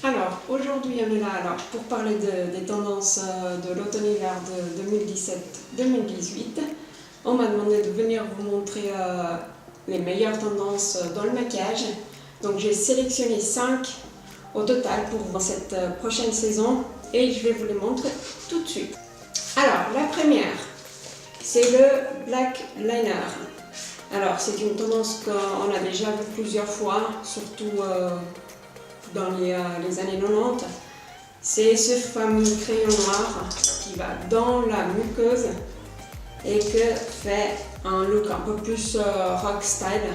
Alors, aujourd'hui, on est là pour parler des tendances de l'automne-hiver de 2017-2018. On m'a demandé de venir vous montrer les meilleures tendances dans le maquillage. Donc, j'ai sélectionné 5 au total pour cette prochaine saison et je vais vous les montrer tout de suite. Alors, la première, c'est le Black Liner. Alors, c'est une tendance qu'on a déjà vu plusieurs fois, surtout dans les années 90. C'est ce fameux crayon noir qui va dans la muqueuse et que fait un look un peu plus rock style.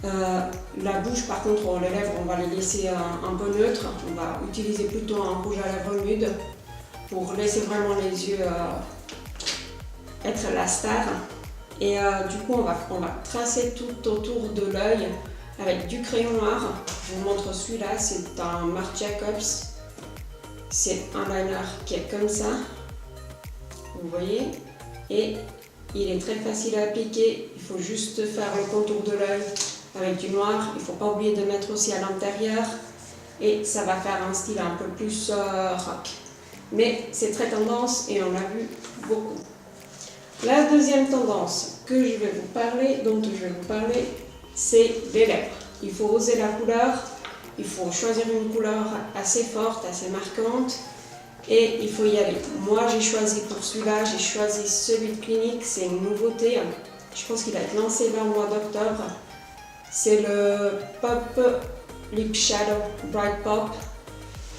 La bouche, par contre, les lèvres, on va les laisser un peu neutres. On va utiliser plutôt un rouge à lèvres nude pour laisser vraiment les yeux être la star. Et du coup, on va tracer tout autour de l'œil avec du crayon noir. Je vous montre celui-là, c'est un Marc Jacobs. C'est un liner qui est comme ça, vous voyez, et il est très facile à appliquer. Il faut juste faire le contour de l'œil avec du noir. Il ne faut pas oublier de mettre aussi à l'intérieur et ça va faire un style un peu plus rock. Mais c'est très tendance et on l'a vu beaucoup. La deuxième tendance dont je vais vous parler, c'est les lèvres. Il faut oser la couleur, il faut choisir une couleur assez forte, assez marquante et il faut y aller. Moi j'ai choisi pour celui-là, j'ai choisi celui de Clinique, c'est une nouveauté. Je pense qu'il a été lancé vers le mois d'octobre. C'est le Pop Lip Shadow Bright Pop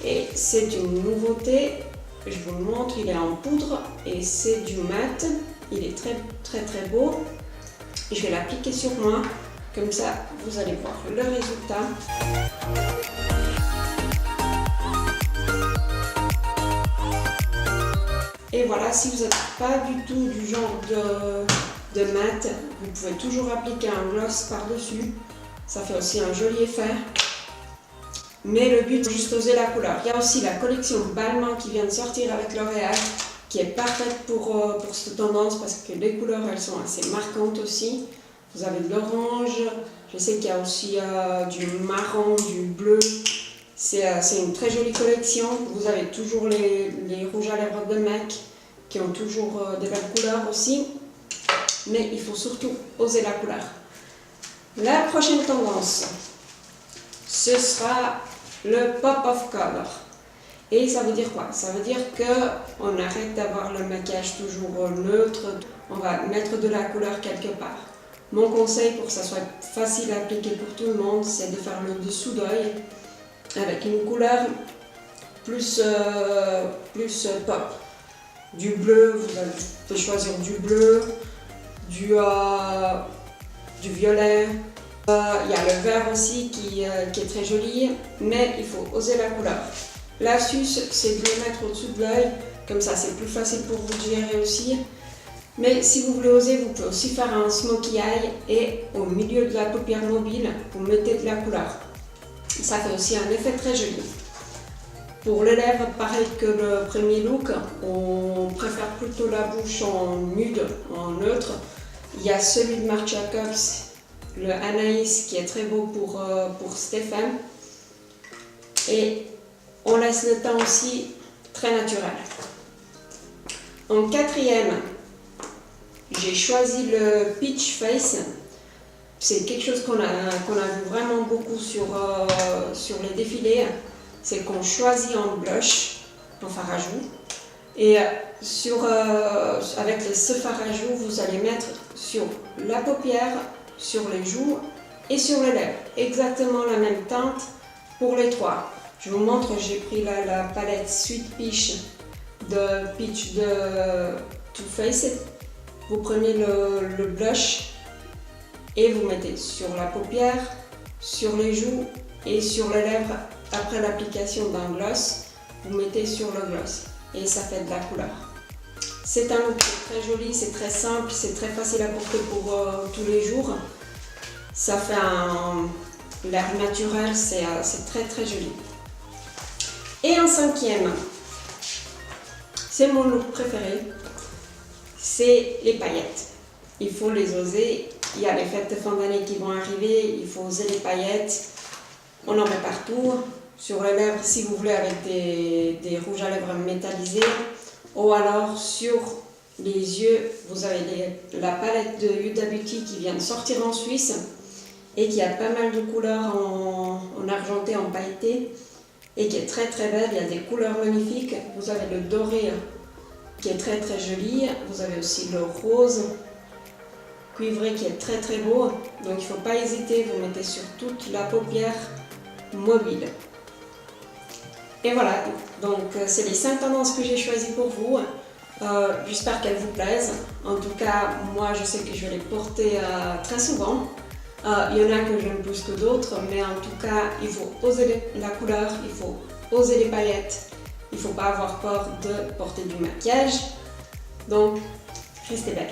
et c'est une nouveauté. Je vous le montre, il est en poudre et c'est du mat. Il est très très très beau. Je vais l'appliquer sur moi, comme ça vous allez voir le résultat. Et voilà, si vous n'êtes pas du tout du genre de mat, vous pouvez toujours appliquer un gloss par-dessus. Ça fait aussi un joli effet. Mais le but, c'est juste oser la couleur. Il y a aussi la collection Balmain qui vient de sortir avec L'Oréal, qui est parfaite pour cette tendance parce que les couleurs elles sont assez marquantes aussi. Vous avez de l'orange, je sais qu'il y a aussi du marron, du bleu. C'est une très jolie collection. Vous avez toujours les rouges à lèvres de MAC qui ont toujours des belles couleurs aussi. Mais il faut surtout oser la couleur. La prochaine tendance, ce sera le Pop of Color. Et ça veut dire quoi? Ça veut dire qu'on arrête d'avoir le maquillage toujours neutre, on va mettre de la couleur quelque part. Mon conseil pour que ça soit facile à appliquer pour tout le monde, c'est de faire le dessous d'œil avec une couleur plus pop. Du bleu, vous pouvez choisir du bleu, du violet. Il y a le vert aussi qui est très joli, mais il faut oser la couleur. L'astuce, c'est de le mettre au-dessus de l'œil, comme ça c'est plus facile pour vous de gérer aussi. Mais si vous voulez oser, vous pouvez aussi faire un smokey eye et au milieu de la paupière mobile, vous mettez de la couleur. Ça fait aussi un effet très joli. Pour les lèvres, pareil que le premier look, on préfère plutôt la bouche en nude, en neutre. Il y a celui de Marc Jacobs, le Anaïs, qui est très beau pour Stéphane. Et on laisse le teint aussi très naturel. En quatrième, j'ai choisi le Peach Face. C'est quelque chose qu'on a vu vraiment beaucoup sur les défilés. C'est qu'on choisit en blush, en fard à joues. Et avec ce fard à joues, vous allez mettre sur la paupière, sur les joues et sur les lèvres. Exactement la même teinte pour les trois. Je vous montre, j'ai pris la palette Sweet Peach de Too Faced. Vous prenez le blush et vous mettez sur la paupière, sur les joues et sur les lèvres. Après l'application d'un gloss, vous mettez sur le gloss et ça fait de la couleur. C'est un look très joli, c'est très simple, c'est très facile à porter pour tous les jours. Ça fait l'air naturel, c'est très très joli. Et en cinquième, c'est mon look préféré, c'est les paillettes. Il faut les oser, il y a les fêtes de fin d'année qui vont arriver, il faut oser les paillettes. On en met partout, sur les lèvres si vous voulez avec des rouges à lèvres métallisés, ou alors sur les yeux, vous avez la palette de Huda Beauty qui vient de sortir en Suisse et qui a pas mal de couleurs en argenté, en pailleté et qui est très très belle. Il y a des couleurs magnifiques. Vous avez le doré qui est très très joli. Vous avez aussi le rose cuivré qui est très très beau. Donc il ne faut pas hésiter, vous mettez sur toute la paupière mobile. Et voilà, donc c'est les 5 tendances que j'ai choisies pour vous. J'espère qu'elles vous plaisent. En tout cas, moi je sais que je vais les porter très souvent. Il y en a que j'aime plus que d'autres, mais en tout cas, il faut oser la couleur, il faut oser les paillettes, il ne faut pas avoir peur de porter du maquillage. Donc, restez belle.